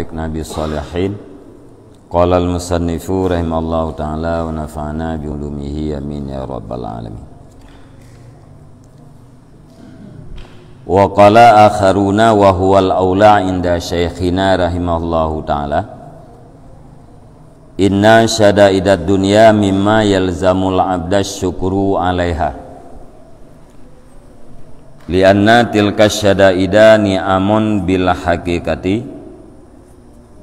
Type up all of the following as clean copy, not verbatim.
Nabi Salihin. Qala al-musannifu rahimallahu ta'ala wa nafa'ana bi ulumihi amin ya rabbal alamin. Wa qala akharuna wa huwal aula inda syekhina rahimahullahu ta'ala, inna syada'idad dunya mimma yalzamul abda syukru alaiha lianna tilka syada'ida ni'amun bil haqiqati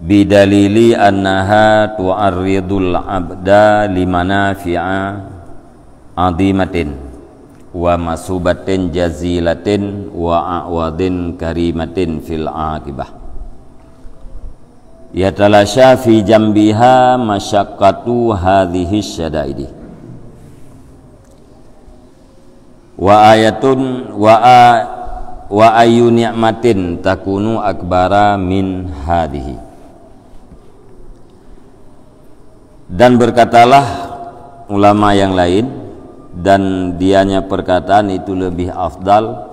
bidalili annaha tu'arridul abda limanafi'a adimatin wa masubatin jazilatin wa a'wadin karimatin fil aqibah yatalasha fi jambiha masyaqqatu hadhihi syada'idi wa ayatun wa ayu ni'matin takunu akbara min hadhihi. Dan berkatalah ulama yang lain, dan dianya perkataan itu lebih afdal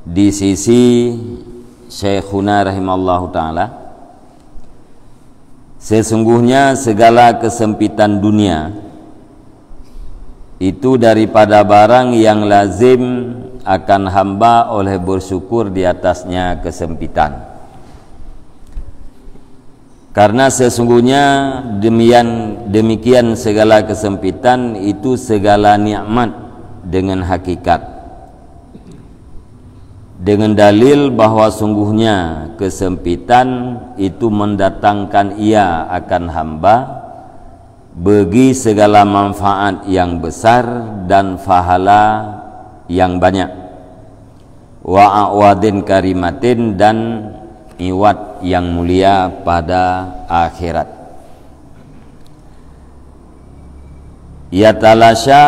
di sisi Syekhuna rahimallahu ta'ala, sesungguhnya segala kesempitan dunia itu daripada barang yang lazim akan hamba oleh bersyukur di atasnya kesempitan. Karena sesungguhnya demikian segala kesempitan itu segala nikmat dengan hakikat, dengan dalil bahwa sungguhnya kesempitan itu mendatangkan ia akan hamba bagi segala manfaat yang besar dan pahala yang banyak, wa awadin karimatin, dan iwat yang mulia pada akhirat. Yatalasha,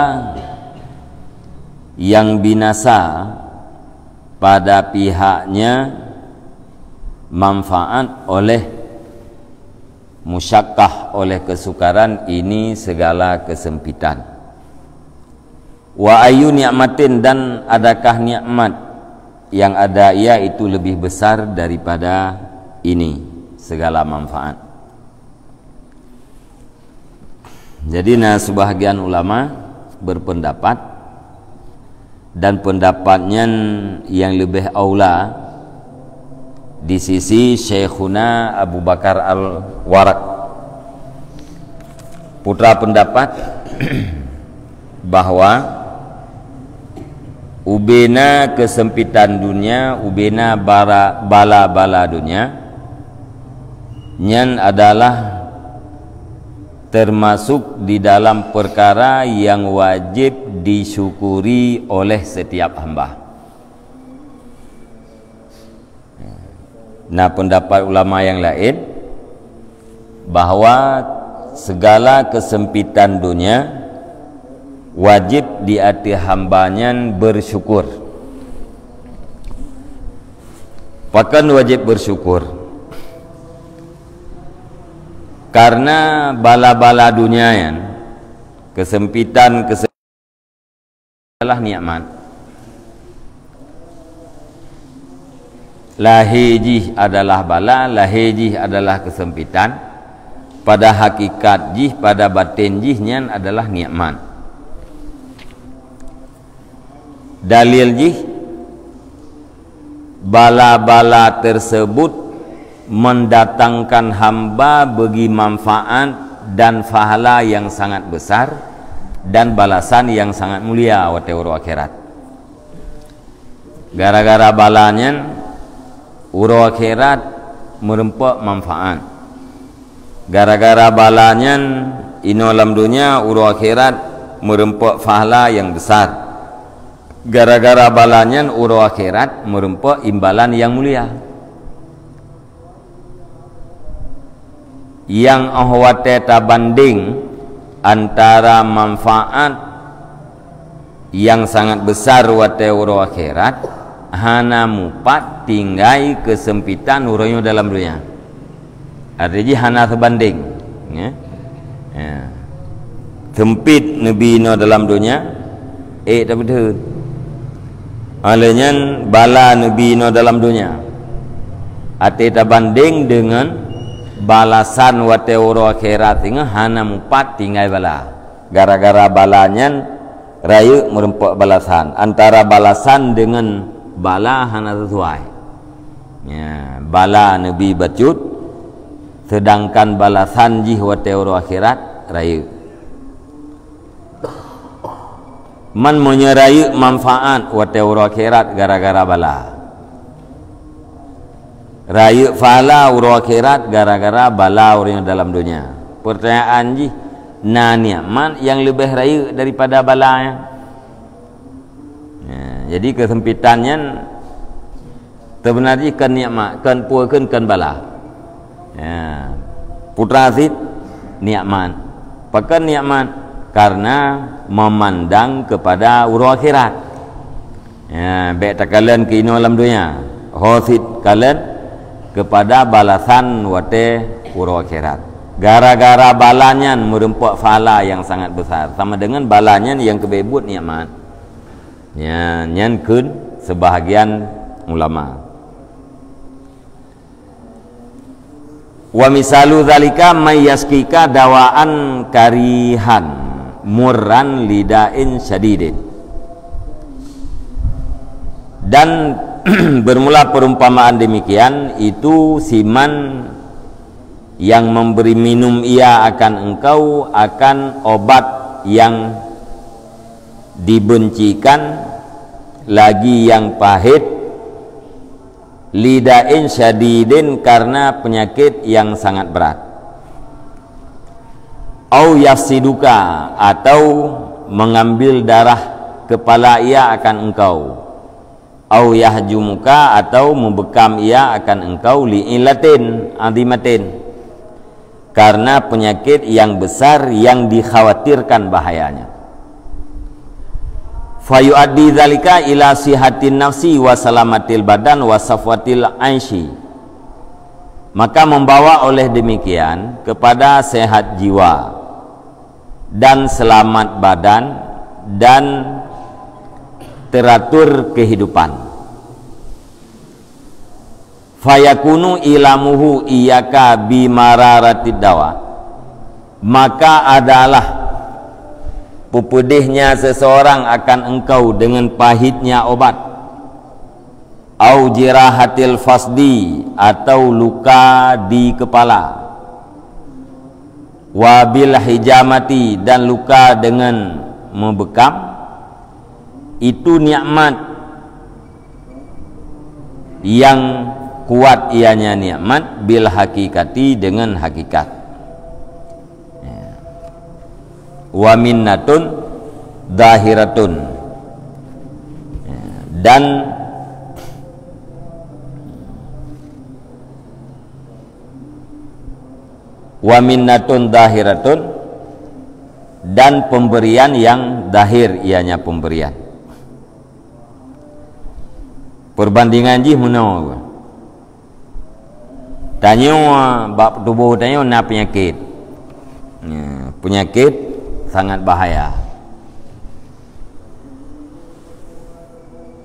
yang binasa pada pihaknya manfaat oleh musyakkah, oleh kesukaran ini segala kesempitan. Wa ayu ni'matin, dan adakah nikmat yang ada ia itu lebih besar daripada ini segala manfaat. Jadi sebahagian ulama berpendapat, dan pendapatnya yang lebih aula di sisi Syekhuna Abu Bakar Al-Waraq, putra pendapat bahwa ubena kesempitan dunia, ubena bala-bala dunia nyan adalah termasuk di dalam perkara yang wajib disyukuri oleh setiap hamba. Nah, pendapat ulama yang lain bahwa segala kesempitan dunia wajib di hati hambanya bersyukur. Bahkan wajib bersyukur karena bala-bala dunia yang kesempitan adalah nikmat. Lahijih adalah bala, lahijih adalah kesempitan. Pada hakikat jih, pada batin jihnya adalah nikmat. Dalil jih, bala-bala tersebut mendatangkan hamba bagi manfaat dan pahala yang sangat besar dan balasan yang sangat mulia wa teuro akhirat. Gara-gara balanya uro akhirat merempok manfaat, gara-gara balanya ino alam dunia uro akhirat merempok pahala yang besar, gara-gara balanya uro akhirat merempok imbalan yang mulia. Yang ahwate tabanding antara manfaat yang sangat besar wate uro akhirat hana mupat tinggai kesempitan uronya dalam dunia. Artinya hana sebanding ya. Sempit nabi no dalam dunia tapi betul alanya bala nabi no dalam dunia ate banding dengan balasan wate uro akhirat tinggal hana mupat tinggal bala gara-gara balanya rayu merempok balasan antara balasan dengan bala hana sesuai ya, bala Nabi bacut sedangkan balasan jih wate uro akhirat rayu man menyerayu manfaat wate uro akhirat gara-gara bala rayu fala uro akhirat gara-gara bala orang dalam dunia. Pertanyaan ji, na nikmat yang lebih rayu daripada balanya. Ya, jadi kesempitannya sebenarnya kan nikmat, kan puakan kan bala. Ya, putra Aziz nikmat. Pakan nikmat karena memandang kepada uro akhirat. Ya, baik tak kalian ke ino alam dunia. Hosid kalian kepada balasan wate uro akhirat gara-gara balanya merempok fala yang sangat besar sama dengan balanya yang kebebut nikmat ya nyankun sebahagian ulama wa misalu zalika mayyaskika dawaan karihan murran lidain syadidin dan bermula perumpamaan demikian itu siman yang memberi minum ia akan engkau akan obat yang dibencikan lagi yang pahit lidain syadidin karena penyakit yang sangat berat au yafsiduka atau mengambil darah kepala ia akan engkau au yahjumuka atau membekam ia akan engkau li'ilatin azimatin karena penyakit yang besar yang dikhawatirkan bahayanya fayuaddi dzalika ila sihatin nafsi wa salamatil badan wa safwatil aishi maka membawa oleh demikian kepada sehat jiwa dan selamat badan dan teratur kehidupan fayakunu ilamuhu iyaka bimararatid dawa maka adalah pupedihnya seseorang akan engkau dengan pahitnya obat au jirahatil fasdi atau luka di kepala wabil hijamati dan luka dengan membekam itu nikmat yang kuat ianya nikmat bil hakikati dengan hakikat ya. Wa minnatun zahiratun ya. Dan wa minnatun zahiratun dan pemberian yang zahir ianya pemberian perbandingan jih menau tanya bab tubuh tanya na penyakit ya, penyakit sangat bahaya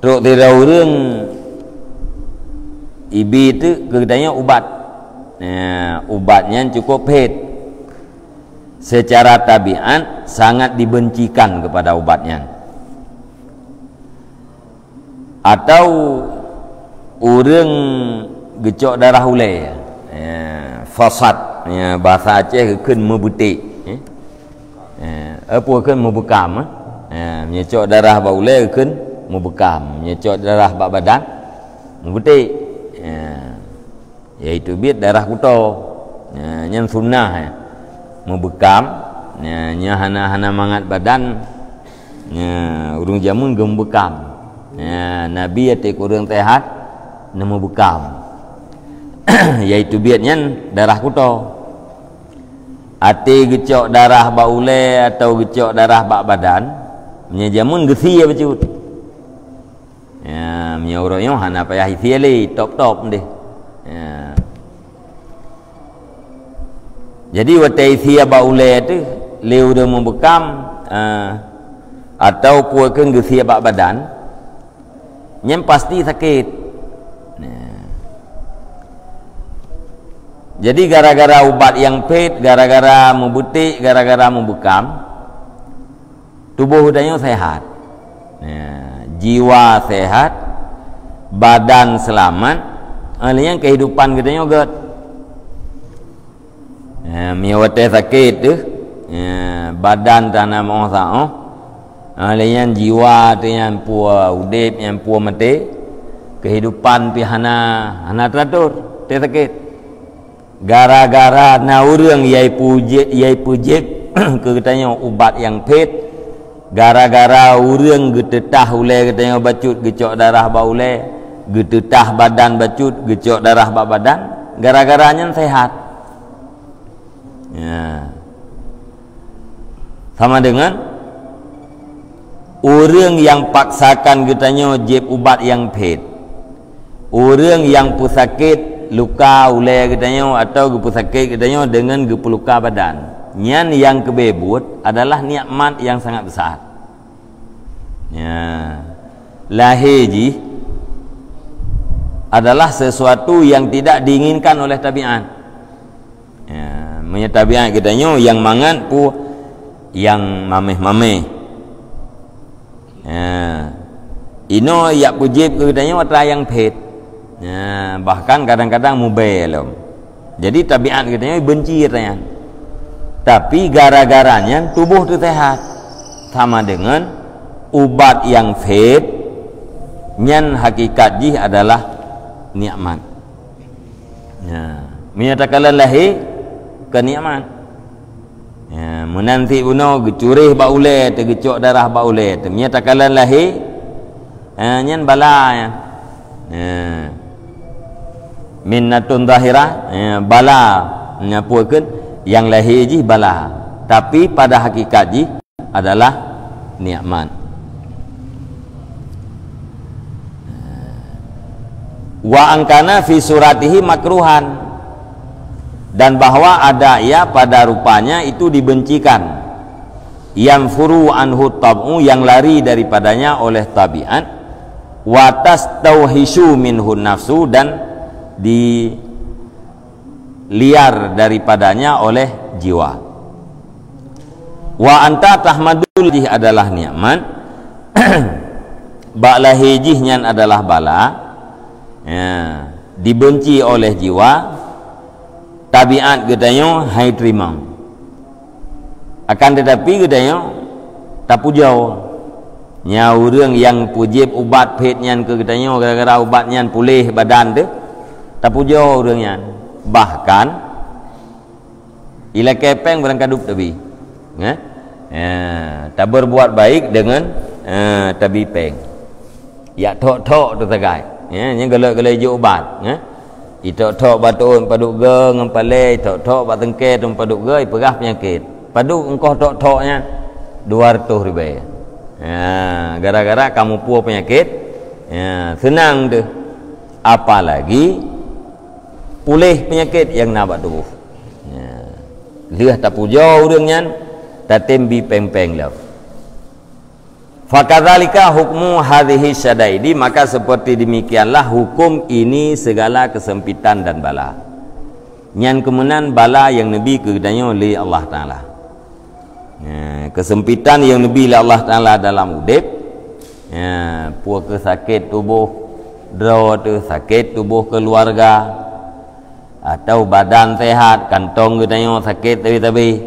truk tidak urang ibi itu katanya ubat ya, ubatnya cukup pahit secara tabiat sangat dibencikan kepada obatnya atau urang gecok darah ulai ya, fasad ya, bahasa Aceh keun mebutik ya, apa keun membekam ya, menyecok darah ba ulai keun membekam menyecok darah ba badan mebutik ya, iaitu bit darah kuto ya, yang sunnah ya, membekam ya, nya hana-hana mangat badan ya, urang jamun gembekam ya, Nabi atik urang tehat nemu bekam yaitu biatnya darah kuto ati gecok darah baule atau gecok darah bak badan menyajamun gesi ya becut ya menyauranya hana payah isiali top deh ya. Jadi watai sia baule itu leu dah membekam atau puakan gesi bak badan yang pasti sakit Jadi gara-gara ubat yang pahit, gara-gara membutik, gara-gara membekam, tubuh udahnya sehat, jiwa sehat, badan selamat, alihnya kehidupan kita juga miawate sakit tu, badan tanah masa, alihnya jiwa tu yang puas udip, yang puas mati, kehidupan pihana teratur, te sakit. Gara-gara na urang yai pujit katanya ubat yang pahit, gara-gara urang getetah ule katanya bacut gecok darah ba ule, getetah badan bacut gecok darah ba badan, gara-garanya sehat. Ya. Sama dengan orang yang paksakan katanya jeb ubat yang pahit, orang yang pusakit luka ule katanya atau gepusakit katanya dengan gepeluka badan, nyan yang kebebut adalah nikmat yang sangat besar. Ya. Lahir adalah sesuatu yang tidak diinginkan oleh tabiat. Ya, punya tabiat katanya yang mangan pu yang mameh-mameh. Ya. Ino yak pujib katanya watra yang pahit. Ya, bahkan kadang-kadang mubelom. Jadi tabiat katanya benci katanya. Tapi gara-garanya tubuh tu sehat. Sama dengan ubat yang pahit, nyan hakikat jih adalah nikmat. Ya, menyatakan lahir ke nikmat. Ya, menanti uno gecurih ba ule, tegecok darah ba ule, menyatakan lahir nyan bala ya. Minnatun zahirah, bala nyapuakeun yang lahir ji bala, tapi pada hakikat ji adalah nikmat. Wa angkana fi suratihi makruhan, dan bahwa ada ia pada rupanya itu dibencikan, yang furu anhu tab'u, yang lari daripadanya oleh tabiat, wa tastauhishu minhu nafsu, dan di liar daripadanya oleh jiwa. Wa anta tahmadul jih adalah nikmat, ba'la hijihnya adalah bala, ya, dibenci oleh jiwa, tabiat katanya hai terima, akan tetapi katanya tak pujau. Nya urang yang pujib ubat pahitnya ke katanya gara-gara ubatnya pulih badan tu, tak puja orangnya. Bahkan ila kepeng barang kadup tabi, tak berbuat baik dengan tabi peng, ya tok-tok tu tagai, nya galak-galak je ubat, tok-tok batun paduk ge ngempale, tok-tok batengke tu paduk ge perah penyakit, paduk engkau tok-toknya 200 ribu. Ya, gara-gara kamu puas penyakit, ya, senang tu. Apalagi pulih penyakit yang nak buat tubuh. Ya. Lihat tak puja orangnya, tak tembi peng-peng lah. Fakadzalika hukmu hadhihi syadaidi, maka seperti demikianlah hukum ini segala kesempitan dan bala. Nyan kemenan bala yang Nabi kedanya oleh Allah Ta'ala. Ya, kesempitan yang Nabi oleh Allah Ta'ala dalam udip, ya, puas ke sakit tubuh, draw tu sakit tubuh keluarga, atau badan sehat, kantong katanya sakit tapi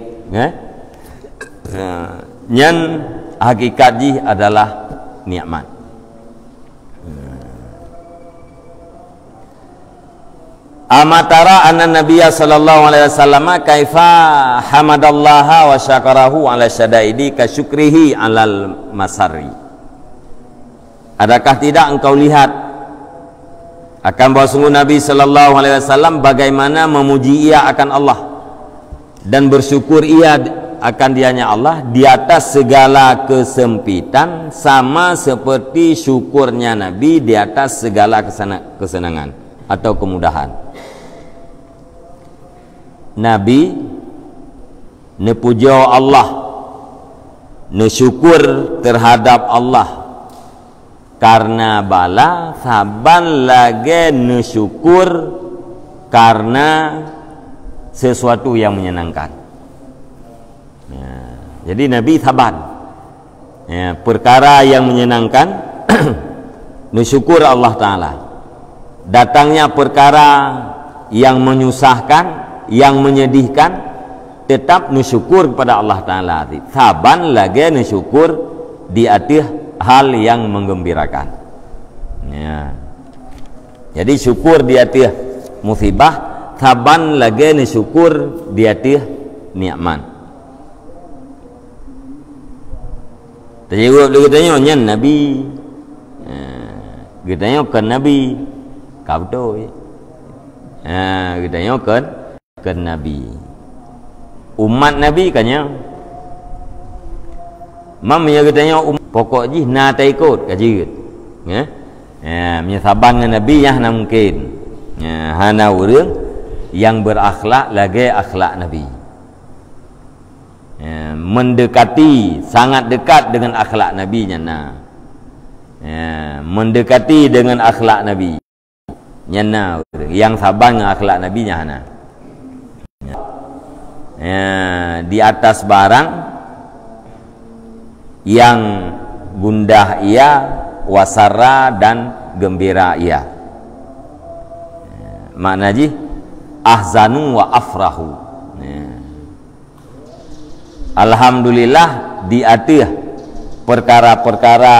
nyan hakikat ji adalah nikmat. Amatara anna nabiyya sallallahu alaihi wasallam kaifa hamadallaha wa syakarahu ala syadaidi ka syukrihi alal masari. Adakah tidak engkau lihat akan bahawa sungguh Nabi sallallahu alaihi wasallam bagaimana memuji ia akan Allah dan bersyukur ia akan dianya Allah di atas segala kesempitan, sama seperti syukurnya Nabi di atas segala kesenangan atau kemudahan. Nabi nepuja Allah, nesyukur terhadap Allah karena bala, saban lagi nesyukur karena sesuatu yang menyenangkan. Jadi Nabi sabar. Perkara yang menyenangkan bersyukur Allah Ta'ala. Datangnya perkara yang menyusahkan, yang menyedihkan, tetap bersyukur kepada Allah Ta'ala. Saban lagi bersyukur di atas hal yang menggembirakan. Jadi syukur di atas musibah, saban lagi bersyukur di atas nikmat. Terjawab dia katanya nyan Nabi, katanya kan Nabi kau tu, katanya kan Nabi umat Nabi katanya mamanya katanya pokok ji na tak ikut kaji menyesaban dengan Nabi yang mungkin hana orang yang berakhlak lagi akhlak Nabi, mendekati sangat dekat dengan akhlak Nabi nyana, mendekati dengan akhlak Nabi nyana yang sabar dengan akhlak Nabi nyana, di atas barang yang gundah ia, wasara dan gembira ia. Maknanya ahzanu wa afrahu. Alhamdulillah di atas perkara-perkara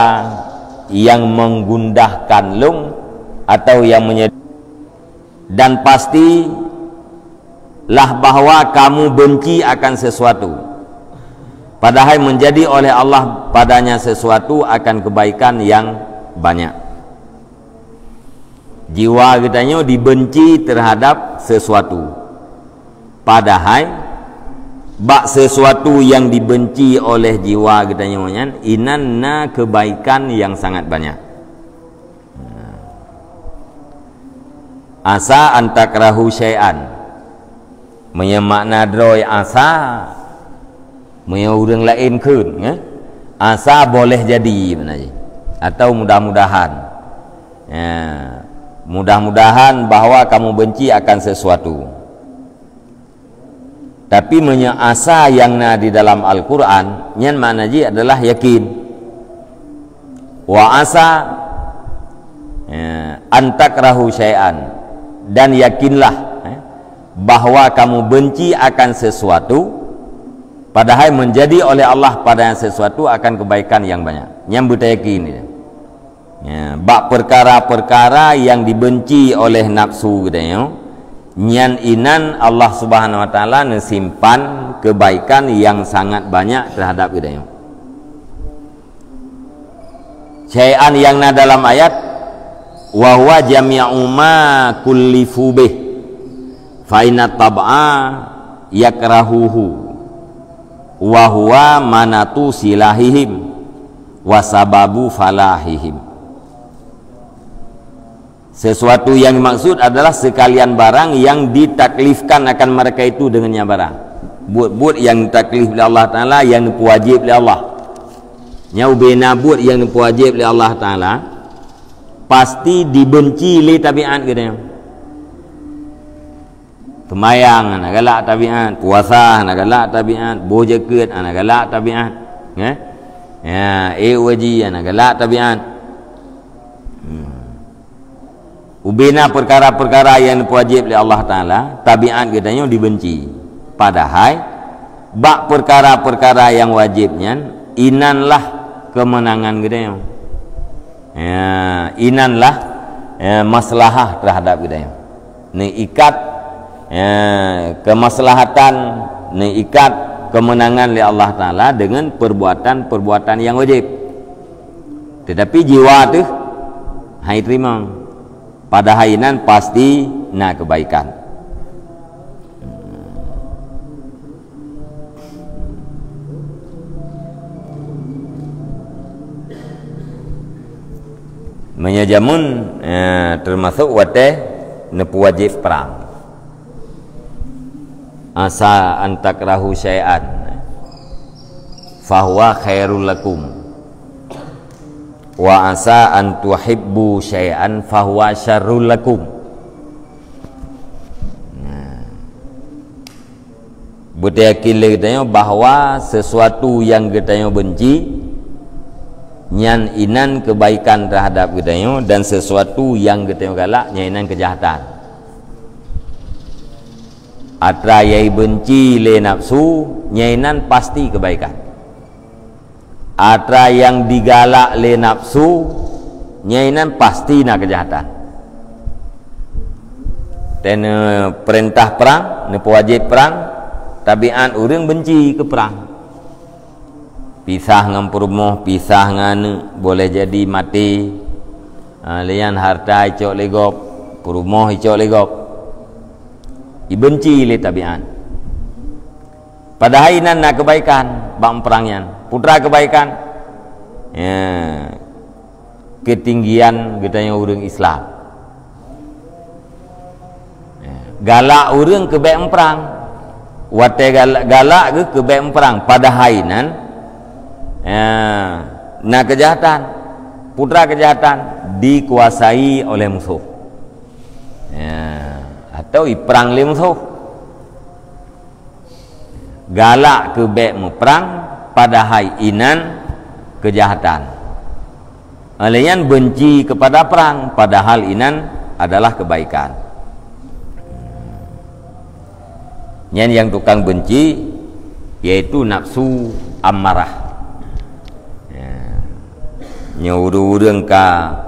yang menggundahkan lung atau yang dan pastilah bahwa kamu benci akan sesuatu, padahal menjadi oleh Allah padanya sesuatu akan kebaikan yang banyak. Jiwa katanya dibenci terhadap sesuatu, padahal bak sesuatu yang dibenci oleh jiwa katanya inanna kebaikan yang sangat banyak. Asa antakrahu syai'an, menyemakna droi asa punya orang lain kun, asa boleh jadi benar, atau mudah-mudahan, mudah-mudahan bahwa kamu benci akan sesuatu. Tapi asa yang di dalam Al-Quran yang maknanya adalah yakin. Wa asa antakrahu syai'an, dan yakinlah bahwa kamu benci akan sesuatu, padahal menjadi oleh Allah pada sesuatu akan kebaikan yang banyak. Yang bertayakin bak perkara-perkara yang dibenci oleh nafsu katanya, nyan inan Allah Subhanahu wa taala nesimpan kebaikan yang sangat banyak terhadap kita. Syai'an yang dalam ayat wa huwa jami'u ma kullifu bih fa inna tab'a yakrahuhu wa huwa manatu silahihim wa sababu falahihim. Sesuatu yang dimaksud adalah sekalian barang yang ditaklifkan akan mereka itu dengannya barang. Buat-buat yang ditaklif oleh Allah Ta'ala, yang wajib oleh Allah. Yang bina buat yang wajib oleh Allah Ta'ala, pasti dibenci oleh tabiat katanya. Semayang anak galak tabiat, puasa anak galak tabiat, bojaket anak galak tabiat, waji anak galak tabiat. Ubina perkara-perkara yang wajib oleh Allah Ta'ala, tabiat katanya dibenci. Padahal bak perkara-perkara yang wajibnya inanlah kemenangan katanya. Inanlah maslahah terhadap katanya. Ni ikat kemaslahatan, ni ikat kemenangan oleh Allah Ta'ala dengan perbuatan-perbuatan yang wajib. Tetapi jiwa tu hai terima, pada hainan pasti nak kebaikan. Menyajamun termasuk wateh nepu wajib perang. Asa antakrahu syai'an fahuwa khairul lakum wa asa an tuhibbu syai'an fahuwa syarrul lakum. Beryakin le katanya bahawa sesuatu yang katanya benci nyan inan kebaikan terhadap katanya, dan sesuatu yang katanya galak nyan inan kejahatan. Atra yai benci le nafsu nyan inan pasti kebaikan. Atra yang digalak le nafsu nyan inan pasti nak kejahatan. Dan perintah perang, wajib perang, tabiat orang benci ke perang. Pisah dengan perumuh, pisah dengan boleh jadi mati. Lian harta icok legop, perumuh icok legop. Dibenci le tabiat. Padahal inan nak kebaikan, bang perangnya. Putra kebaikan. Ya, ketinggian katanya orang Islam. Ya, galak orang ke baik perang. Wate galak ke baik perang. Padahal inan nak kejahatan, putra kejahatan dikuasai oleh musuh, atau perang oleh musuh. Galak ke baik perang padahal inan kejahatan. Alian benci kepada perang padahal inan adalah kebaikan. Yang tukang benci yaitu nafsu amarah. Nyururung ka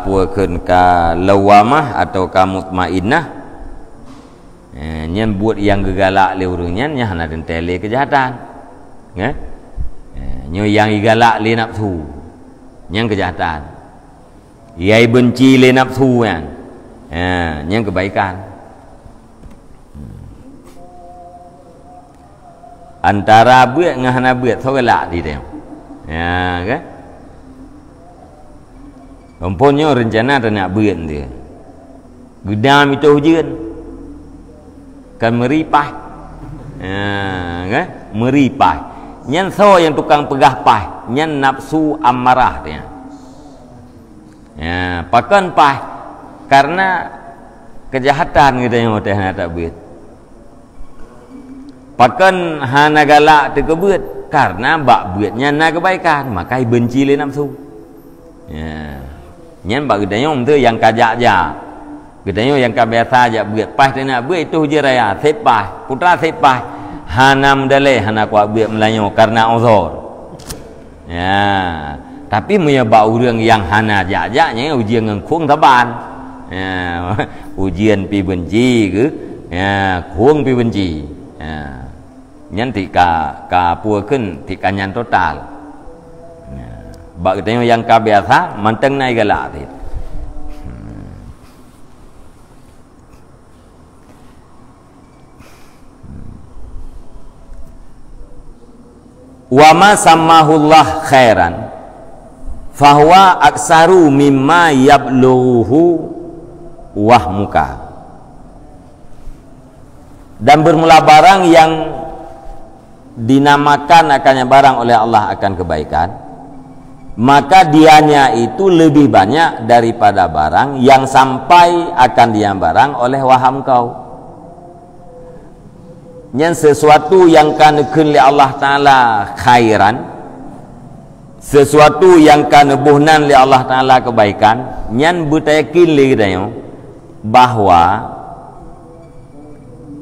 puakeun ka lawamah atau ka mutmainnah, nyen buat yang gegalak le urang nyen nya hana tele kejahatan, nyo yang igalak le nafsu nyen kejahatan, yai benci le nafsu kan, nyen kebaikan. Antara buat dengan hana buat so galak di dia, ya kan? Umpamanya rencana nak buat dia, gedam itu hujan, kan meripah, kan? Meripah. Nyan so yang tukang pegah pah, nyan nafsu amarah dia. Ya, pakan pah karena kejahatan kita yang hana tak buat. Pakan hana galak terkebut karena bak buatnya nak kebaikan, maka benci le nafsu. Ya. Nyan bak gedayong tu yang kajak aja. Gedayong yang biasa aja buat pas dia nak buat itu je raya, sepah, putra sepah. Hanam dale hana kuat buat Melayu karena uzur. Ya. Tapi menyebab orang yang hana ajak-ajaknya ujian ngengkung taban. Ya. Ujian pi benci ke? Ya, kung pi benci. Ya. Nyan tika puakeun tika nyan total. Bak kita yang biasa manteng naik galak tadi. Wa ma sammahullah khairan fahuwa aksaru mimma yablughu wahmuka. Dan bermula barang yang dinamakan akannya barang oleh Allah akan kebaikan, maka dianya itu lebih banyak daripada barang yang sampai akan dia barang oleh waham kau. Yang sesuatu yang kan li Allah Ta'ala khairan, sesuatu yang kan buhnan li Allah Ta'ala kebaikan, nyan butayakin li kita bahwa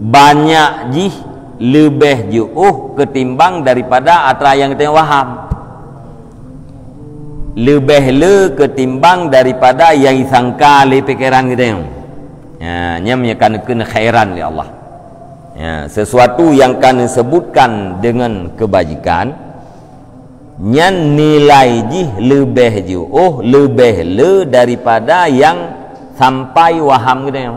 banyak jih lebih jauh ketimbang daripada atra yang kita waham, lebih le ketimbang daripada yang sangka le pikiran kita. Ya, nya menyakan khairan li Allah. Ya, sesuatu yang kan sebutkan dengan kebajikan, nya nilai jih lebih jauh, lebih le daripada yang sampai waham kita.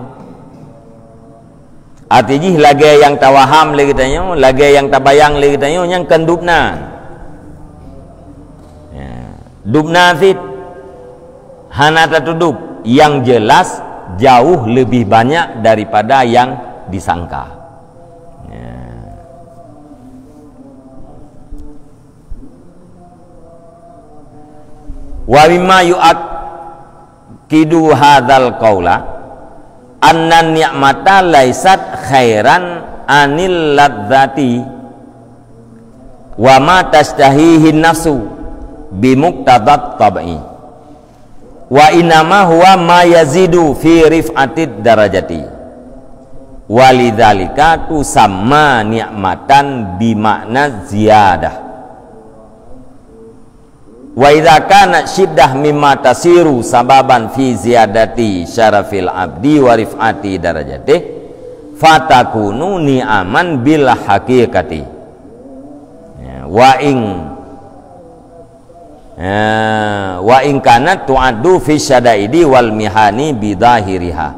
Artinya lagi yang tawaham le kita, lagi yang tabayang le kita, yang kendupna. Dubna fit hana tatudub yang jelas jauh lebih banyak daripada yang disangka. Wa mimma yu'akkidu hadzal qaula anna ni'mata laisat khairan anil ladzati wa ma tashtahihin nafsu bimuqtadat tab'i wa inama huwa ma yazidu fi rif'atid darajati walidzalika tusamma ni'matan bimakna ziyadah wa idza kana syiddah mimma tasiru sababan fi ziyadati syarafil abdi wa rif'ati darajatih fatakunu ni'aman bil haqiqati wa in kanat tu'addu fi syadaidi wal mihani bidahiriha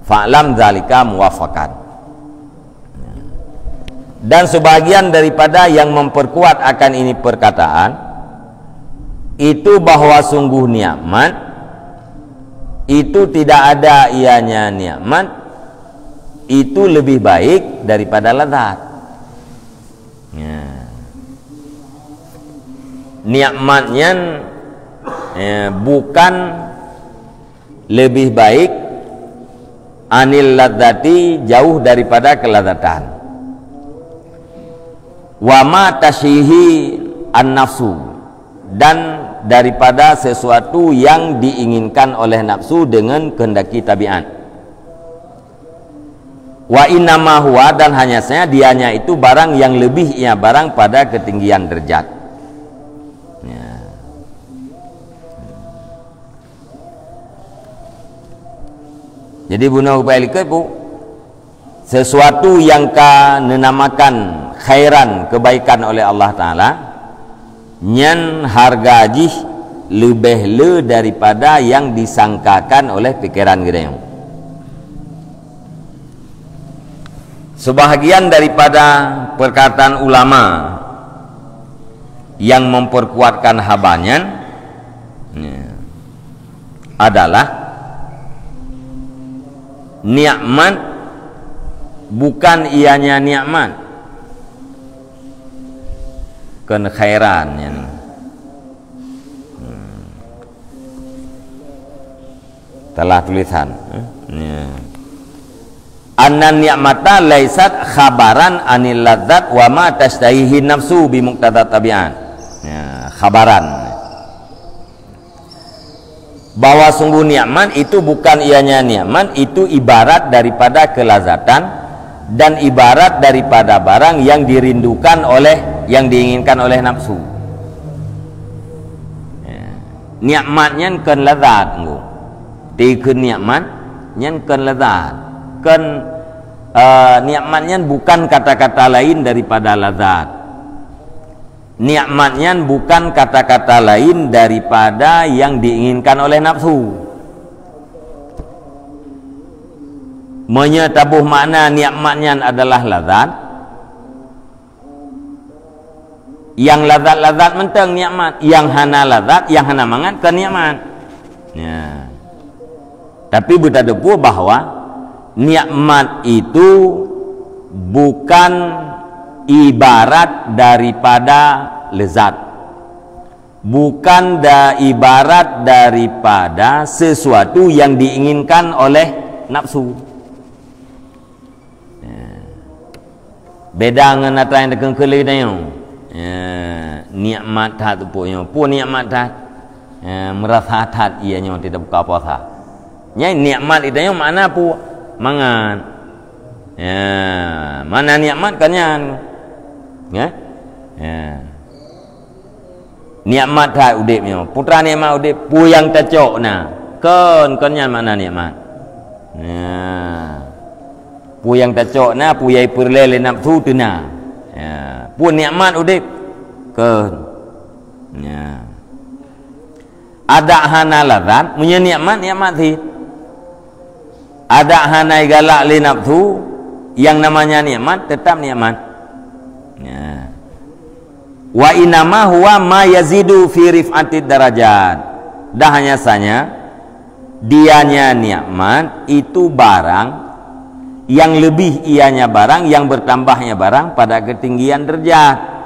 fa'lam dzalika muwafaqan. Dan sebagian daripada yang memperkuat akan ini perkataan itu bahwa sungguh nikmat itu tidak ada ianya nikmat itu lebih baik daripada lezat. Nikmatnya bukan lebih baik anil ladzati jauh daripada kelezatan. Wa ma tashihi an-nafsu dan daripada sesuatu yang diinginkan oleh nafsu dengan kehendaki tabiat. Wa innama huwa dan hanya saja dianya itu barang yang lebih ia barang pada ketinggian derajat. Ya. Jadi bunuh kebaikan bu sesuatu yang dinamakan khairan kebaikan oleh Allah Ta'ala nyan harga jih lebih le daripada yang disangkakan oleh pikiran kita. Sebahagian daripada perkataan ulama yang memperkuatkan habanya adalah nikmat bukan ianya nikmat kekhairan telah tulisan anna ni'mata laisat khabaran anil ladzat wa ma tashtahihi nafsu bi muqtada tabi'an. Khabaran bahwa sungguh nikmat itu bukan ianya nikmat itu ibarat daripada kelazatan dan ibarat daripada barang yang dirindukan oleh yang diinginkan oleh nafsu. Nikmatnya kan lazat nggu tikun nikmat nyen kan lazat kan nikmatnya bukan kata-kata lain daripada lazat. Nikmatnya bukan kata-kata lain daripada yang diinginkan oleh nafsu. Menyetabuh makna nikmatnya adalah lazat. Yang lazat-lazat mentang nikmat, yang hana lazat, yang hana mangat ke nikmat. Ya. Tapi bertadepu bahwa nikmat itu bukan ibarat daripada lezat, bukan ibarat daripada sesuatu yang diinginkan oleh nafsu. Beda dengan apa yang dekat kelih tanya. Nikmat tak tu pun nikmat tak merasa tak ianya tidak buka puasa. Nyai nikmat itu yang mana pu mangan. Mana nikmat kanyan. Nikmat tak udipnya. Putra nikmat udip pu yang tecok na. Kanyan mana nikmat. Pu yang tecok na pu yai perlele nafsu tu na. Pu nikmat udip ada hana lazat punya nikmat sih. Ada hana galak li nafsu yang namanya nikmat tetap nikmat. Wa inama huwa ma yazidu fi rif'atid darajat. Dah hanya saja dianya nikmat itu barang yang lebih ianya barang yang bertambahnya barang pada ketinggian derajat.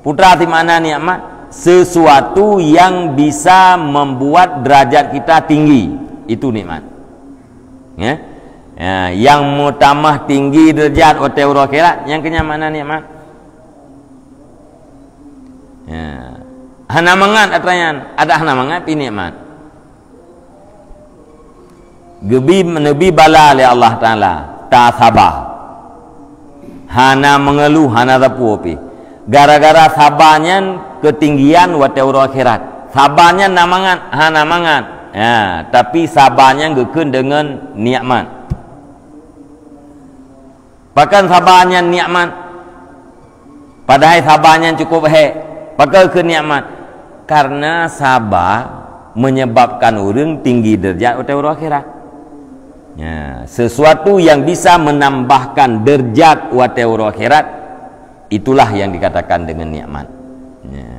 Putra di mana nikmat? Sesuatu yang bisa membuat derajat kita tinggi, itu nikmat. Ya, yang mutamah tinggi derajat wa ta'ala akhirat yang kenya mana nikmat. Ya. Hana mangat atrayan, ada hana mangat pi nikmat. Gebi Nabi bala oleh Allah Taala, ta sabar. Hana mengeluh, hana rapu pi. Gara-gara sabarnya ketinggian wa ta'ala akhirat. Sabarnya namangat, hana mangat. Ya, tapi sabarnya gekeun dengan nikmat. Bahkan sabarnya nikmat. Padahal sabarnya cukup pakai ke nikmat. Karena sabar menyebabkan orang tinggi derajat wa akhirat. Ya, sesuatu yang bisa menambahkan derajat wa akhirat, itulah yang dikatakan dengan nikmat. Ya.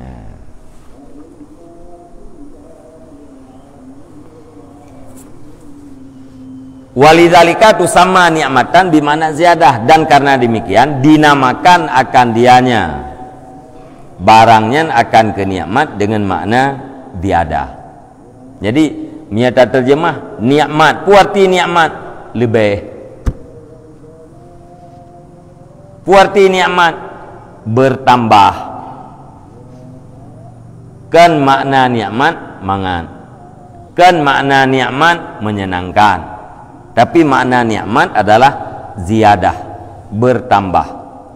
Walidzalika tusamma nikmatan bimana ziyadah, dan karena demikian dinamakan akan dianya barangnya akan ke nikmat dengan makna ziyadah. Jadi miata terjemah nikmat, puarti nikmat lebih, puarti nikmat bertambah, kan makna nikmat mangan, kan makna nikmat menyenangkan, tapi makna nikmat adalah ziyadah, bertambah,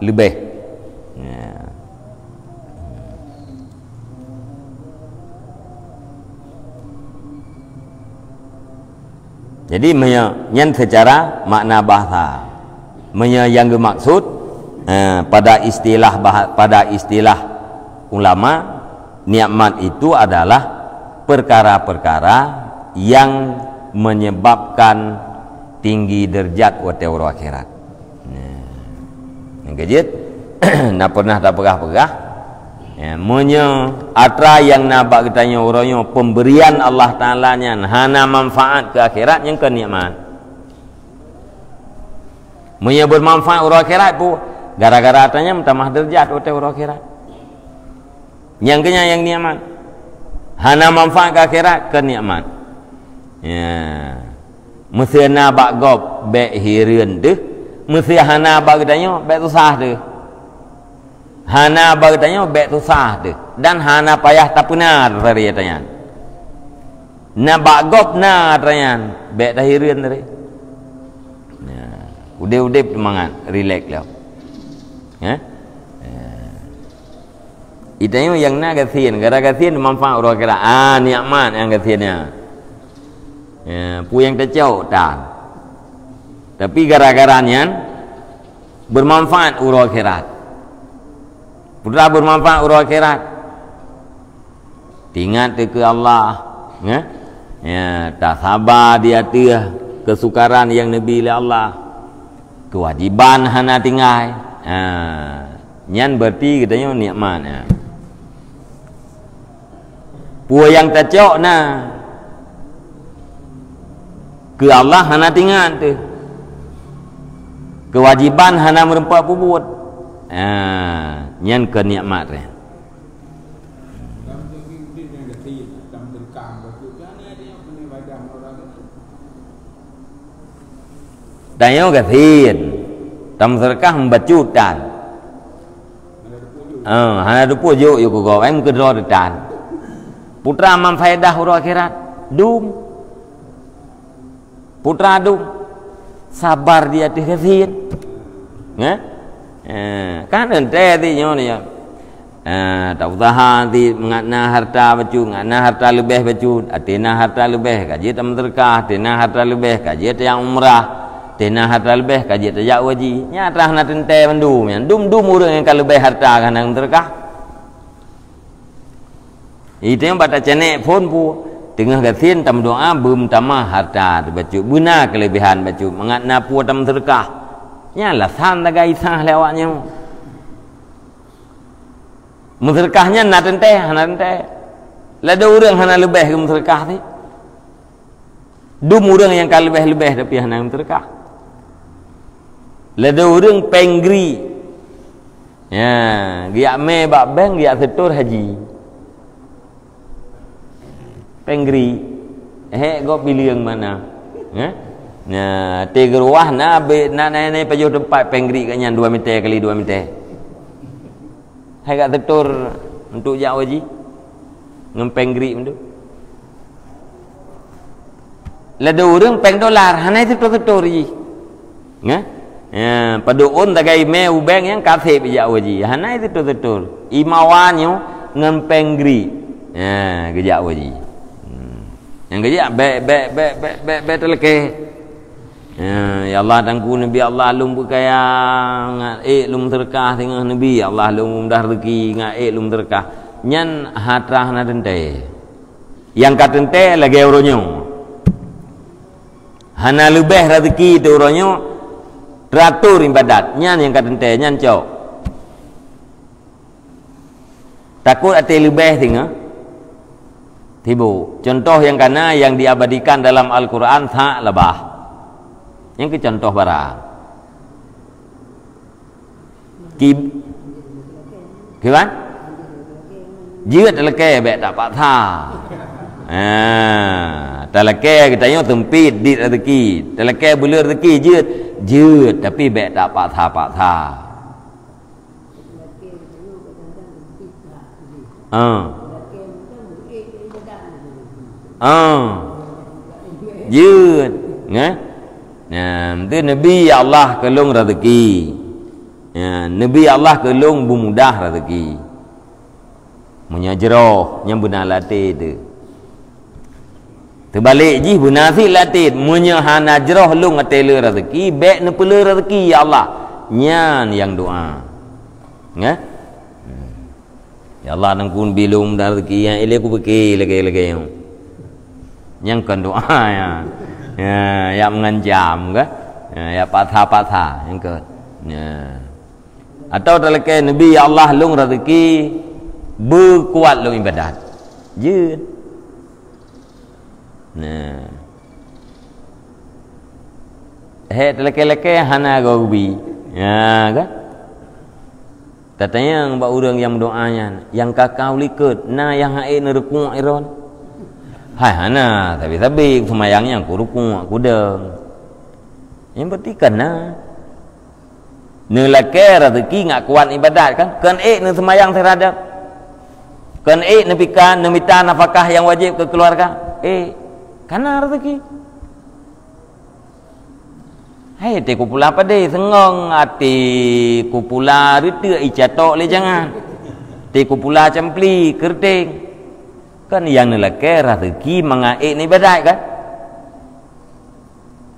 lebih. Jadi menyen secara makna bahasa, yang bermaksud pada istilah ulama, nikmat itu adalah perkara-perkara yang menyebabkan tinggi derajat wa ta'ala akhirat. Yang kejit nak pernah tak pegah-pegah ya, atra yang nabak katanya orangnya pemberian Allah Ta'ala nya hana manfaat ke akhirat yang ke nikmat. Bermanfaat orang akhirat pun gara-gara atanya mentamah derajat orang akhirat. Yang kenya yang nikmat. Hana manfaat ke akhirat ke nikmat. Ya. Mesti nabak gop bek hireun deh. Mesti hana bak katanya bek susah deh. Hana bagtanya bek susah deh, dan hana payah tak benar dari tanya. Na bagop na tanya bek tahirin dari. Ya, udah semangat, relax lah. Ya. Itanya yang na gasin, gara gasin manfaat orang kira nikmat yang gasinnya. Ya, pu yang terjauh dan. Tapi gara-garanya bermanfaat orang akhirat. Putra bermanfaat urang akhirat. Ingat ke Allah, ya. Ya, tak sabar dia kesukaran yang Nabi oleh Allah. Kewajiban hana tinggal. Nyan berarti katanya nikmat. Ya. Puan yang tercok nah. Ke Allah hana tinggal tu. Kewajiban hana merempat pubut. Nhân ke nikmat ya. Dayo gatin tam sedekah membacut dan hana dupu yo ko em ke ro dan putra mam faedah uro akhirat dum putra dum sabar dia gatin ya. Kan ente ti nyo ni tak usaha ti mengatna harta bacu, ngatna harta lebih bacu, atina harta lebih kaji tam terkah, atina harta lebih kaji yang umrah, atina harta lebih kaji tajak waji. Nya trah na tente mendum yang dum urang yang lebih harta kan yang terkah. Itu yang bata cenek pun pu tengah gatin tam doa bum tamah harta bacu, guna kelebihan bacu, mengatna pu tam terkah. Nyalah san daga isah lewatnya. Mensedekahnya na tente. Lada orang hana lebih ke mensedekah ni. Dum orang yang kali lebih tapi hana mensedekah. Lada orang penggri. Ya, giak me bak beng giak setor haji. Penggri. Go pilih yang mana? Ya? Nah, tegeruah na be na nai pajuh tempat penggri kat nyan 2 meter kali 2 meter. Hai kat tetur untuk jak waji. Ngempengri tu. Lada urang peng dolar, hanai tetur ji. Ngah? Ya, paduun tagai me ubeng yang kathe jak waji. Hanai tetur. Imawanyo ngempengri. Ya, gejak waji. Yang gejak be teleke. Ya Allah tangku Nabi Allah lum berkaya ngat lum terkah tengah Nabi Allah lum dah rezeki ngat lum terkah nyan hatrah na dente yang katente lagi uronyo hana lebih rezeki tu uronyo teratur ibadat nyan yang katente nyan cok takut ate lebih tengah tibu contoh yang kana yang diabadikan dalam Al-Quran tak lebah. Yang ke contoh barang gimana? Jiat teleke bek tak pak tha. Teleke kita yang tempit di rezeki. Teleke boleh rezeki jiat tapi bek tak pak tha. Jiat, ngah? Itu Nabi Allah kelung rezeki. Nabi Allah kelung mudah rezeki. Munya jeroh yang benar latih tu. Terbalik ji benar si latih munya hana jeroh lung atele rezeki bek nepele rezeki ya Allah. Nyan yang doa. Ngah? Ya Allah nangkun bilum dah rezeki yang ele ku fikir lagi. Yang kan doa ya. Ya mengancam ke ya patah yang ke atau terlekai Nabi ya Allah lung rezeki berkuat lung ibadat je terlekai hana gobi ya ke katanya mbak urang yang doanya yang kakau likut na yang hae neruku iron hai hana tapi semayangnya aku rukun aku deng yang berarti kena nelake rezeki ngak kuat ibadat kan ne semayang terhadap kan nepikan nemita nafkah yang wajib ke keluarga kana rezeki hai te kupula pade sengong ati kupula rite icatok le jangan te kupula campli kerting kan yang nelake rezeki mengaik ni ibadat kan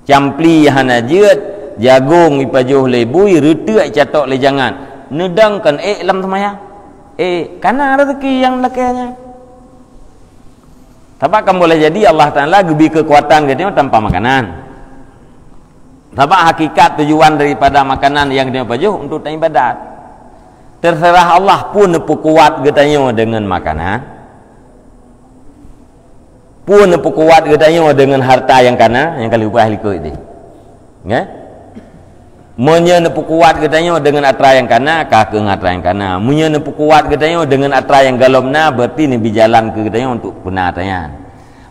campli hana jeut jagung ipajuh lebui rete catok le jangan nedang kan lam semayang kana rezeki yang lekenya tapi kan boleh jadi Allah Ta'ala gebi kekuatan gitu tanpa makanan tapi hakikat tujuan daripada makanan yang dia pajuh untuk ibadat terserah Allah pun nepu kuat getanya dengan makanan pun nepu kuat katanya dengan harta yang kana yang kali upah likut ini ya munnya nepu kuat katanya dengan atra yang kana kakeng atra yang kana munnya nepu kuat katanya dengan atra yang galomna berarti ni berjalan ke katanya untuk benar tanya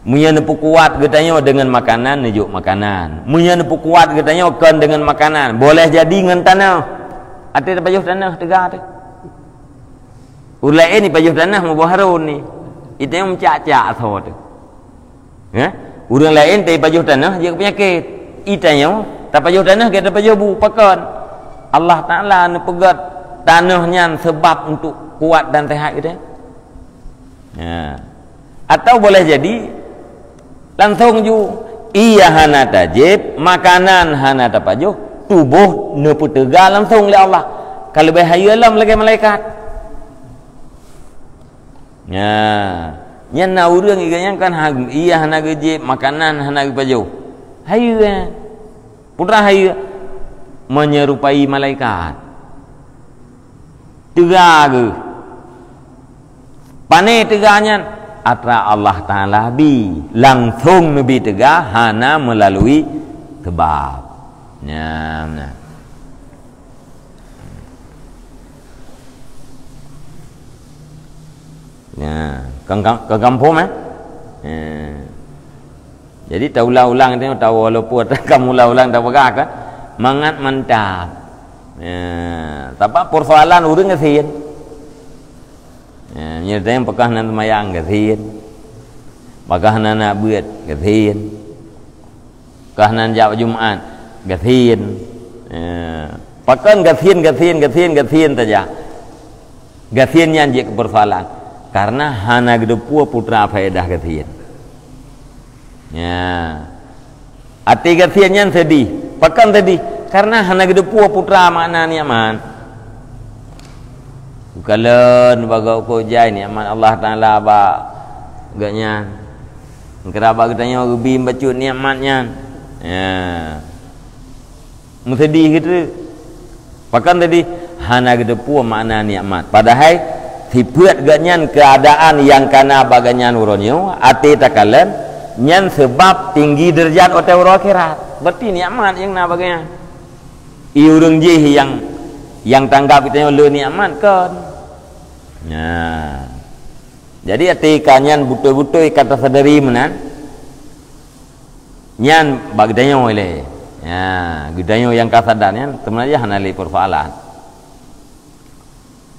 munnya nepu kuat katanya dengan makanan nejuk makanan munnya nepu kuat katanya kan dengan makanan boleh jadi dengan tanah ati pajuh tanah tegak tu ulai ni pajuh tanah mau harun ni itu yang mencak-cak tu ya, orang lain tak pajuh tanah dia penyakit. Itanya tak pajuh tanah kita pajuh bu pakan. Allah Taala nepegat tanahnya sebab untuk kuat dan sehat gitu. Ya. Atau boleh jadi langsung ju iya hana tajib, makanan hana tapajuh, tubuh nepu tegal langsung oleh Allah. Kalau bahaya alam lagi malaikat. Ya. Yang na urang iganya kan iya hana gejib makanan hana gepaju hayu putra hayu menyerupai malaikat tega pane teganya atra Allah Ta'ala bi langsung nabi tega hana melalui sebab nah ke kampung Jadi tahu ulang-ulang itu tahu walaupun kamu ulang-ulang tak pegah kan mangat mantap. Tapi persoalan urang ngesin. Nyerdang pekah nan mayang ngesin. Pekah nan nak buat ngesin. Pekah nan jawab Jumat ngesin. Pakan ngesin saja. Ngesin yang jadi persoalan. Karena hana gedepua putra faedah ngesin. Ya. Ati gatiannya sedih. Pakan tadi karena hana gedepua putra makna ni aman. Bukalan bagau ko jai ni aman Allah Taala ba gaknya. Keraba katanya rubi bacut ni amatnya. Ya. Sedih gitu. Pakan tadi hana gedepua makna ni amat. Padahal tipuat gaknya keadaan yang kana baganyan uronyo ati takalan nyan sebab tinggi derajat otak orang akhirat. Berarti nikmat yang nak bagaimana? Iurung jih yang tanggap kita le nikmat kan. Nah. Jadi atika nyan betul-betul kata sadari menan. Nyan bagdanya oleh. Ya, gedanya yang kasadarnya sebenarnya hanali persoalan.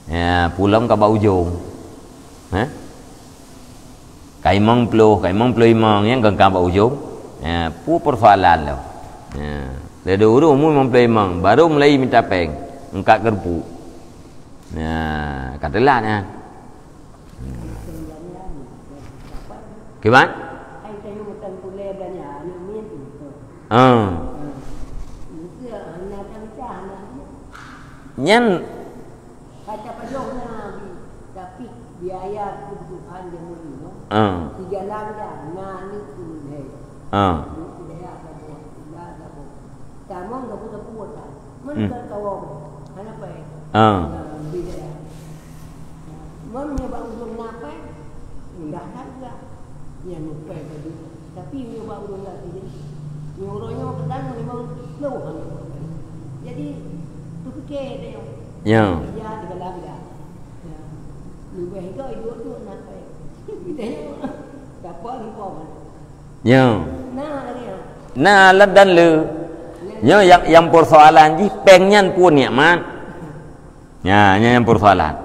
Ya, pulang ke ujung. Kaimang puluh imang yang gengkam pak ujung. Pu persoalan lo. Dia dulu umum mempelai imang, baru mulai minta peng, engkak gerpu. Katalah ya. Gimana? Nyan tapi biaya kebutuhan yang mulia. Tiga langkah ngani kunai. Kamu nggak punya kuota, mana kau mana apa? Beda. Mana nyoba untuk napa? Enggak ada. Yang lupa tadi. Tapi nyoba untuk nggak tidak. Nyuruhnya kadang memang slow. Jadi tu fikir dia. Ya. Ya tiga langkah. Lebih itu itu tu napa? Kita dapat info. Ya. Nah, dan lu. Yang persoalan ji pengen pun nikmat. Ya, yang persoalan.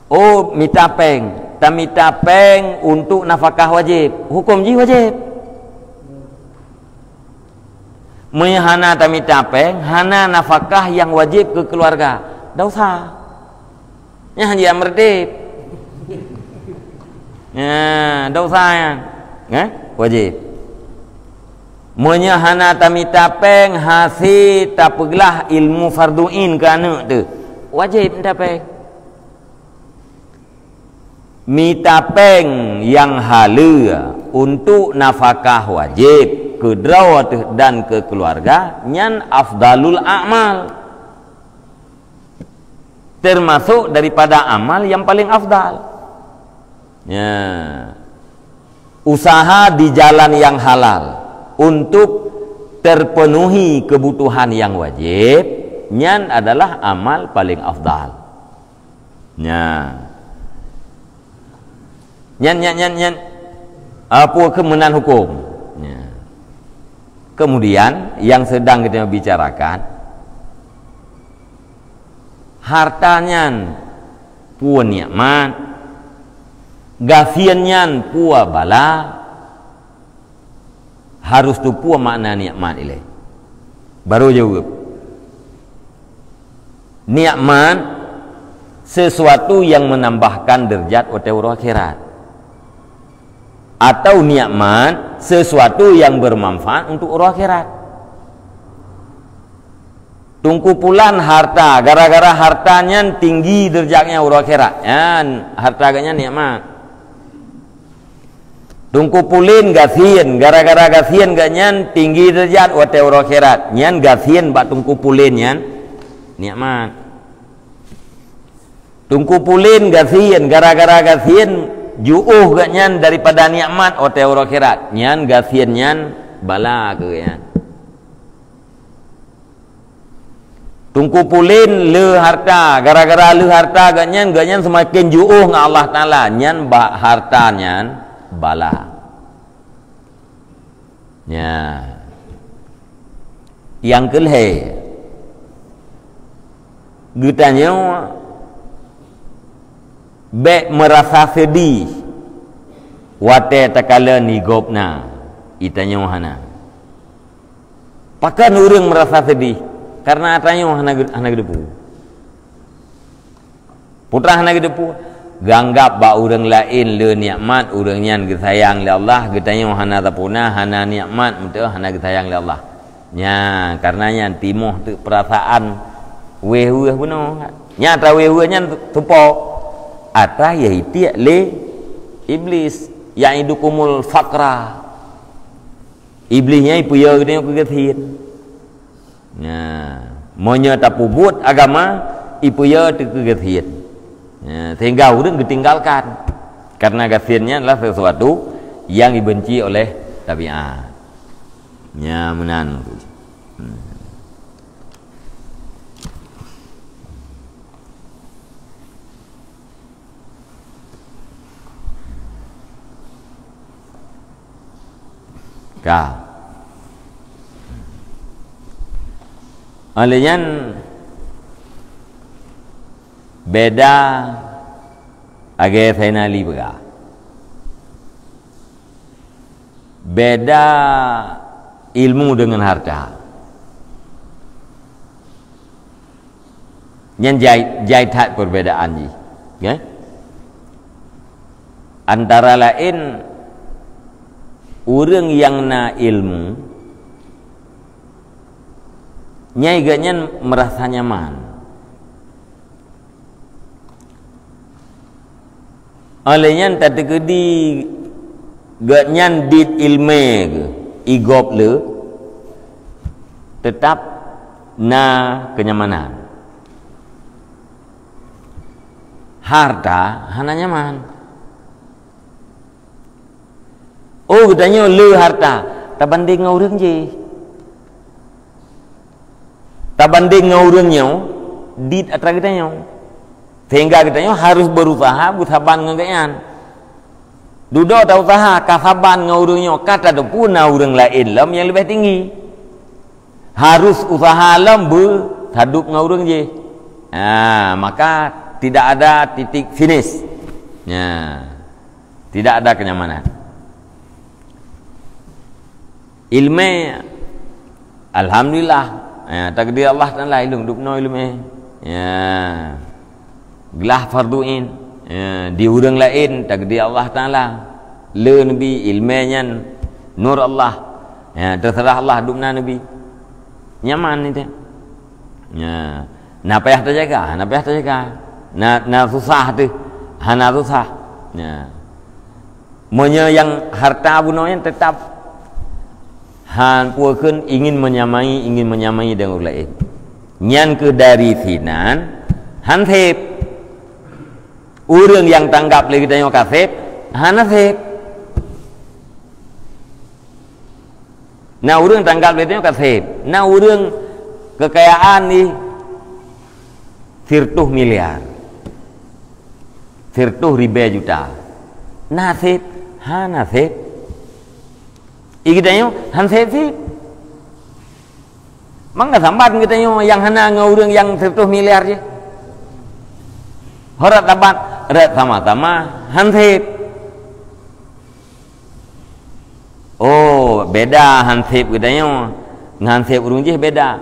Oh, minta peng, tak minta peng untuk nafkah wajib. Hukum ji wajib. Hana tak minta peng, hana nafkah yang wajib ke keluarga. Dah usah. Ya hanya merdek. Ya, dah usah ya. Wajib. Menyahana tamita peng hasil tapeglah ilmu farduin ke anak tu wajib minta peng. Minta peng yang hala untuk nafkah wajib ke drawat dan ke keluarga nyan afdalul a'mal, termasuk daripada amal yang paling afdal. Ya. Usaha di jalan yang halal untuk terpenuhi kebutuhan yang wajib nyan adalah amal paling afdal. Nyan apa kemenan hukum. Kemudian yang sedang kita bicarakan hartanya puan nikmat, gafiannya puan bala, harus tu puan makna nikmat ilai. Baru jawab. Nikmat sesuatu yang menambahkan derajat orang akhirat. Atau nikmat sesuatu yang bermanfaat untuk orang akhirat. Tungkupulan harta, gara-gara hartanya tinggi derajatnya orang akhirat. Hartanya nikmat. Tungkupulin gafien, gara-gara gafien ganyan tinggi derajat wate orang akhirat. Nyan gafien bak tungkupulin nyan nikmat. Tungkupulin gafien, gara-gara gafien juuh ganyan daripada nikmat wate orang akhirat. Nyan gafien nyan bala ke ya. Tungkupulin le harta, gara-gara le harta ganyan semakin juuh dengan Allah Taala. Nyan bak harta nyan bala. Ya. Yang kelih gutanya be merasa sedih wate takala ni gopna itanya hana pakan urang merasa sedih karena atanya hana gedepu putra hana gedepu ganggap ba urang lain le nikmat urang nyan ge sayang le Allah getanya hana tapuna hana nikmat mute hana ge sayang le Allah nya karenanya timuh tu perasaan weh-weh puno nya ta weh-weh nya tupo ata yaitu le iblis yang idukumul fakra iblisnya ipuya gede kegethin nah monya tapubut agama ipuya kegethin sehingga urang ditinggalkan karena gethinnya adalah sesuatu yang dibenci oleh tabiat nya menan ka alian beda age finali bega beda ilmu dengan harta nyan jaitat perbedaan ji okay? Antara lain orang yang na ilmu nyai ganyan merasa nyaman olehnya tadi kedi ganyan dit ilme igop le tetap na kenyamanan harta hana nyaman. Oh katanya le harta tak banding dengan orang je tak banding dengan orangnya dit atra katanya sehingga katanya harus berusaha bersaban dengan kalian duduk tak usaha kasaban dengan orangnya kata tu pun orang lain lam yang lebih tinggi harus usaha lam berhadap dengan orang je maka tidak ada titik finish tidak ada kenyamanan. Ilmu alhamdulillah takdir Allah Taala ilmu dupno ilmu gelah farduin di urang lain takdir Allah Taala le nabi ilmunya nur Allah terserah Allah dupna nabi nyaman itu na payah terjaga na susah tu hana susah monya yang harta bunonya tetap han puakeun ingin menyamai dengan orang lain nyan ke dari sinan han sep urang yang tanggap lagi tanya kasep hana sep na urang tanggap lagi tanya kasep na urang kekayaan ni 100 miliar 100 ribu juta na sep hana sep ikitanya han sep mangga sambat kitanya yang hana ngaurang yang 100 miliar je horat tabat rat sama-sama han sep oh beda han sep kitanya ngan sep urang je beda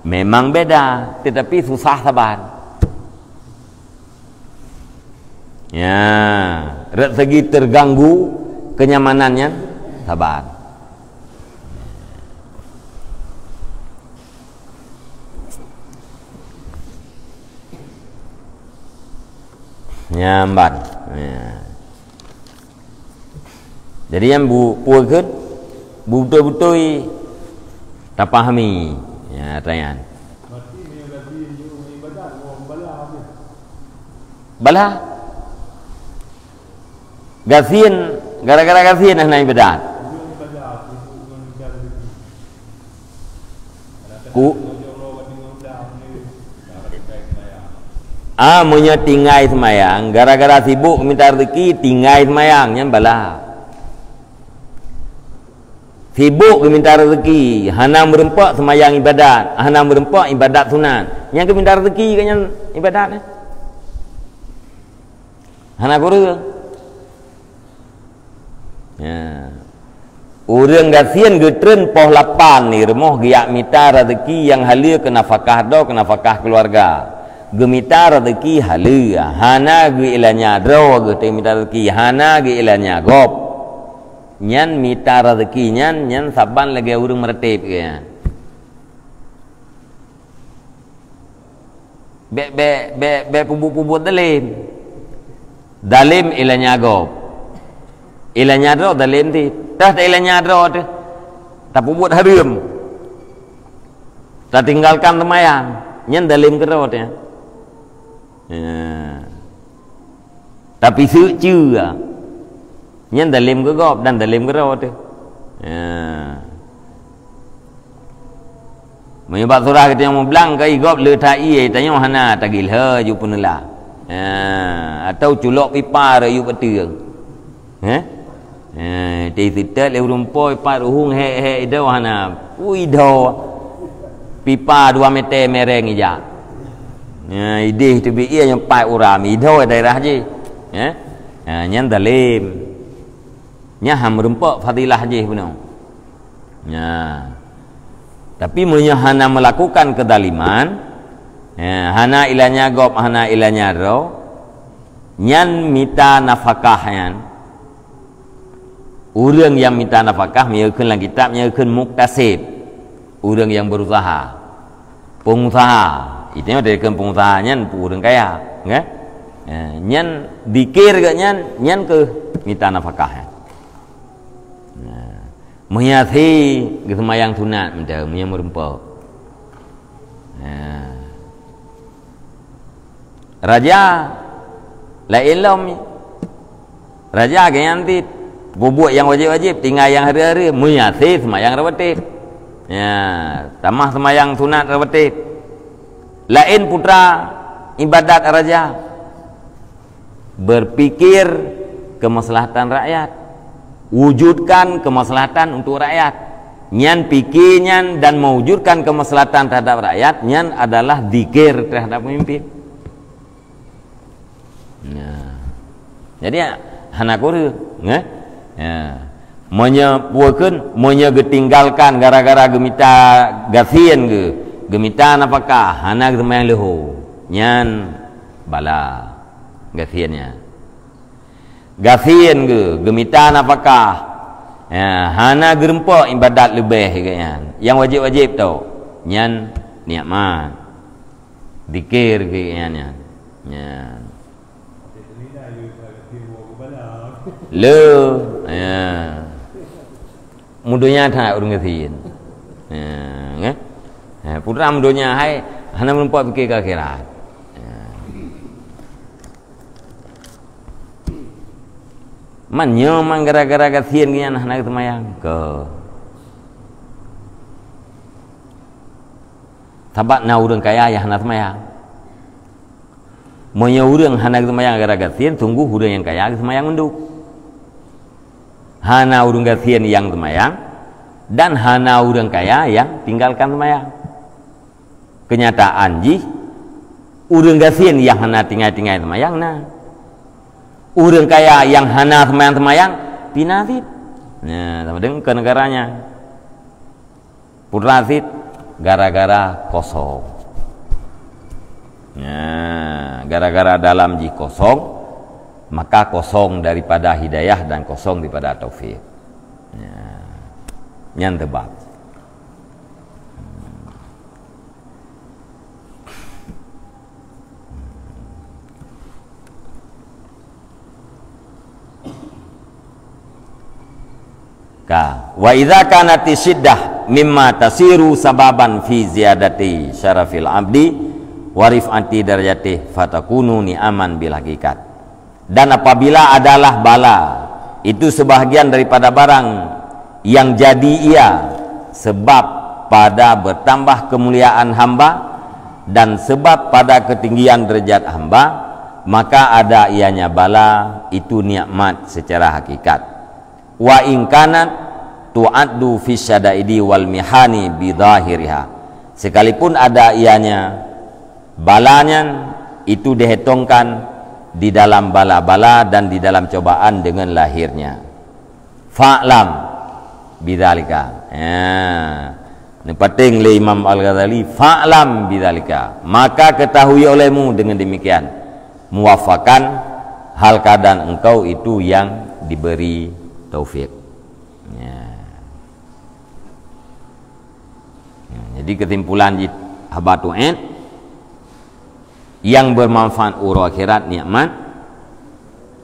memang beda tetapi susah sabar rat segi terganggu kenyamanannya sabar. Nyamban jadi yang puakeun betul-betul tak pahami tanya bala gasian gara-gara gasian nah ibadat ku monya tinggai semayang gara-gara sibuk minta rezeki tinggai semayang yang bala Sibuk ke minta rezeki, hana merempak semayang ibadat, hana merempak ibadat sunat. Yang ke minta rezeki kan yang ibadat ni. Hana guru. Ya. Orang gasian getren poh lapan ni remoh giak minta rezeki yang halia ke nafkah do, ke nafkah keluarga. Gemita rezeki halia, hana ge ilanya do ge te minta rezeki, hana ge ilanya gop. Nyan mita rezeki nyan saban lagi urang meretip ke ya. Be pubut dalim ilanya gop. Ilanya do dalim ti. Dah ilanya do tu. Tak pubut harum. Tak tinggalkan temayang. Nyan dalim ke do ya. Tapi suci ah. Nyan dalim ke gop dan dalim ke ro tu. Menyebab surah kita yang bilang kai gop le thai tanya hana tagil ha ju punela. Atau culok pipa re yu peteung. Ti sitat le rumpoi pa ruhung he do hana. Ui do. Pipa 2 meter mereng ija. Ideh tu bi ia yang pai uram ido daerah je. Nyan dalim. Nya ham rempak fadilah je benar. Ya. Tapi hana melakukan kedaliman, hana ilanya gop, hana ilanya ro, nyan mita nafkah yan. Urang yang minta nafkah menyekeun lang kitab menyekeun muktasib. Urang yang berusaha. Pengusaha. Itu dari pengusaha nyan urang kaya, nggak? Nyan dikir ke nyan ke minta nafkah yan. Menyathi ke semayang sunat macam yang merempak. Raja lain lom. Raja ke nanti buat yang wajib-wajib, tinggal yang hari-hari menyathi semayang rawatib. Tamah semayang sunat rawatib. Lain putra ibadat raja berpikir kemaslahatan rakyat. Wujudkan kemaslahatan untuk rakyat. Nyan pikirnya dan mewujudkan kemaslahatan terhadap rakyat, nyan adalah zikir terhadap pemimpin. Jadi hana kuru, monya getinggalkan gara-gara gemita gasien ge, gemita napakah hana gemayang leho, nyan bala gasiennya. Gasien ke gemita apakah hana gerempak ibadat lebih kan yang wajib-wajib tau nyan nikmat zikir ke nyan le mudonya tak urang gasien putra mudonya hai hana merempak fikir ke akhirat. Man nyaman gara-gara kasihan ke anak semayang ke sabat na urang kaya ya anak semayang monya urang anak semayang gara-gara kasihan sungguh urang yang kaya semayang menduk hana urang kasihan yang semayang dan hana urang kaya yang tinggalkan semayang. Kenyataan ji urang kasihan yang hana tinggal-tinggal semayang nah. Urang kaya yang hana semayang-semayang pinasit. Sama dengan ke negaranya. Putrasit gara-gara kosong. Gara-gara dalam ji kosong, maka kosong daripada hidayah dan kosong daripada taufik. Nyan tebak. Wa idza kanati syiddah mimma tasiru sababan fi ziyadati syarafil abdi wa rif'ati darajati fatakunu ni'aman bil haqiqat. Dan apabila adalah bala itu sebahagian daripada barang yang jadi ia sebab pada bertambah kemuliaan hamba dan sebab pada ketinggian derajat hamba, maka ada ianya bala itu nikmat secara hakikat. Wa ingkanat tu'addu fi syadaidi wal mihani bidahiriha, sekalipun ada ianya balanya itu dihitungkan di dalam bala-bala dan di dalam cobaan dengan lahirnya. Fa'lam bidzalika. Ini penting oleh Imam Al-Ghazali, fa'lam bidzalika, maka ketahui olehmu dengan demikian, muwafakan hal keadaan engkau itu yang diberi taufik. Jadi kesimpulan habatu yang bermanfaat uro akhirat nikmat,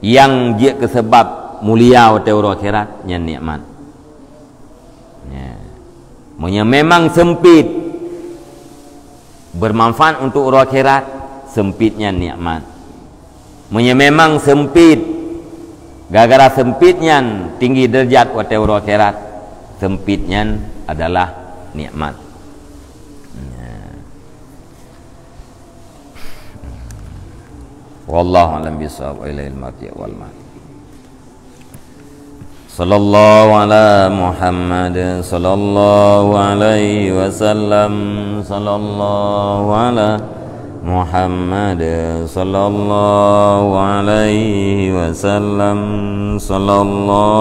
yang dia kesebab mulia wate uro akhirat nya nikmat. Monya memang sempit, bermanfaat untuk uro akhirat, sempitnya nikmat. Monya memang sempit, gara-gara sempitnya tinggi derajat wate uro akhirat, sempitnya adalah nikmat. Wallahu a'lam bishawab, ilaihi al-marji' wal ma'ad. Sallallahu ala Muhammad sallallahu alaihi wasallam, sallallahu ala Muhammad sallallahu alaihi wasallam, sallallahu